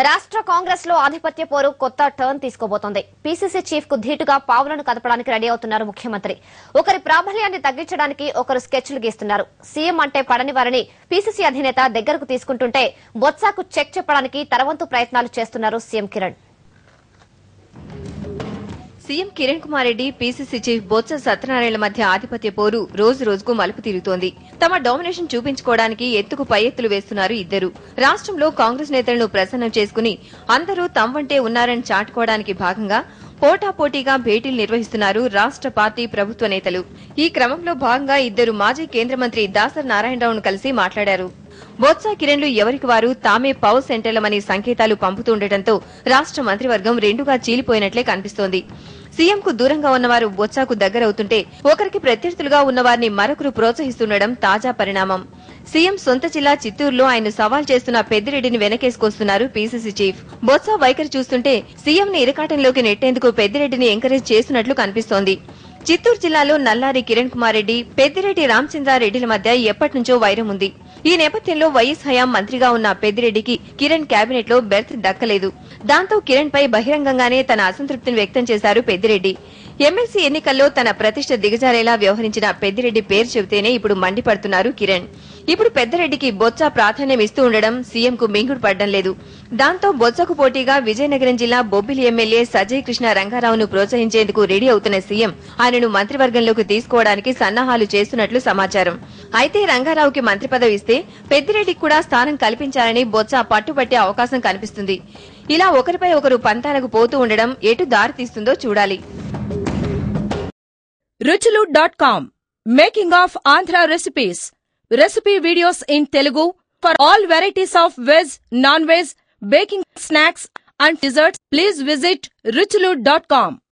రాష్ట్ర కాంగ్రెస్ లో ఆధిపత్య పోరు కొత్త టర్న్ తీసుకోబోతోంది. పీసీసీ చీఫ్ కు ధీటుగా పావులను కదపడానికి రెడీ అవుతున్నారు ముఖ్యమంత్రి. ఒకరి ప్రాబల్యాన్ని తగ్గించడానికి ఒకరు స్కెచ్లు గీస్తున్నారు. సీఎం అంటే పడని వారిని పీసీసీ అధినేత దగ్గరకు తీసుకుంటుంటే బొత్సాకు చెక్ చెప్పడానికి తరవంతు ప్రయత్నాలు చేస్తున్నారు CM Kiran. CM Kiran Kumar Reddy, PCC chief Botsa Satyanarayana మధ్య ఆధిపత్య పోరు రోజు రోజుకు మలుపు తిరుగుతోంది. తమ డామినేషన్ చూపించుకోవడానికి ఎత్తుకు పై ఎత్తులు వేస్తున్నారు ఇద్దరు. రాష్ట్రంలో కాంగ్రెస్ నేతలను ప్రసన్నం చేసుకుని అందరూ తమవంటే ఉన్నారని చాటుకోవడానికి భాగంగా పోటాపోటీగా భేటీలు నిర్వహిస్తున్నారు రాష్ట్ర పార్టీ ప్రభుత్వ నేతలు. ఈ క్రమంలో భాగంగా ఇద్దరు మాజీ కేంద్ర మంత్రి దాసరి నారాయణరావును కలిసి మాట్లాడారు. బొత్స కిరణ్లు ఎవరికి వారు తామే పవర్ సెంటర్లమని సంకేతాలు పంపుతుండటంతో రాష్ట్ర మంత్రివర్గం రెండుగా చీలిపోయినట్లే కనిపిస్తోంది. సీఎంకు దూరంగా ఉన్నవారు బొత్సకు దగ్గరవుతుంటే ఒకరికి ప్రత్యర్థులుగా ఉన్నవారిని మరొకరు ప్రోత్సహిస్తుండడం తాజా పరిణామం. సీఎం సొంత జిల్లా చిత్తూరులో ఆయన సవాల్ చేస్తున్న పెద్దిరెడ్డిని వెనకేసుకొస్తున్నారు పీసీసీ చీఫ్. బొత్స వైఖరి చూస్తుంటే సీఎంని ఇరకాటంలోకి నెట్టేందుకు పెద్దిరెడ్డిని ఎంకరేజ్ చేస్తున్నట్లు కనిపిస్తోంది. చిత్తూరు జిల్లాలో నల్లారి కిరణ్ కుమార్ రెడ్డి, పెద్దిరెడ్డి రామచంద్రారెడ్డిల మధ్య ఎప్పటినుంచో వైరం ఉంది. ఈ నేపథ్యంలో వైఎస్ హయాం మంత్రిగా ఉన్న పెద్దిరెడ్డికి కిరణ్ కేబినెట్ లో బెర్త్ దక్కలేదు. దాంతో కిరణ్ పై బహిరంగంగానే తన అసంతృప్తిని వ్యక్తం చేశారు పెద్దిరెడ్డి. ఎమ్మెల్సీ ఎన్నికల్లో తన ప్రతిష్ట దిగజారేలా వ్యవహరించిన పెద్దిరెడ్డి పేరు చెబితేనే ఇప్పుడు మండిపడుతున్నారు కిరణ్. ఇప్పుడు పెద్దిరెడ్డికి బొత్స ప్రాధాన్యం ఇస్తూ ఉండడం సీఎంకు మింగుడు పడ్డం లేదు. దాంతో బొత్సకు పోటీగా విజయనగరం జిల్లా బొబ్బిలి ఎమ్మెల్యే సజయ్ కృష్ణ రంగారావును ప్రోత్సహించేందుకు రెడీ అవుతున్న సీఎం ఆయనను మంత్రివర్గంలోకి తీసుకోవడానికి సన్నాహాలు చేస్తున్నట్లు సమాచారం. అయితే రంగారావుకి మంత్రి పదవి ఇస్తే పెద్దిరెడ్డికి కూడా స్థానం కల్పించాలని బొత్స పట్టుబట్టే అవకాశం కనిపిస్తుంది. ఇలా ఒకరిపై ఒకరు పంతాలకు పోతూ ఉండడం ఎటు దారి తీస్తుందో చూడాలి. Ruchulu.com Making of Andhra recipes. Recipe videos in Telugu for all varieties of veg, non-veg, baking snacks and desserts. Please visit Ruchulu.com.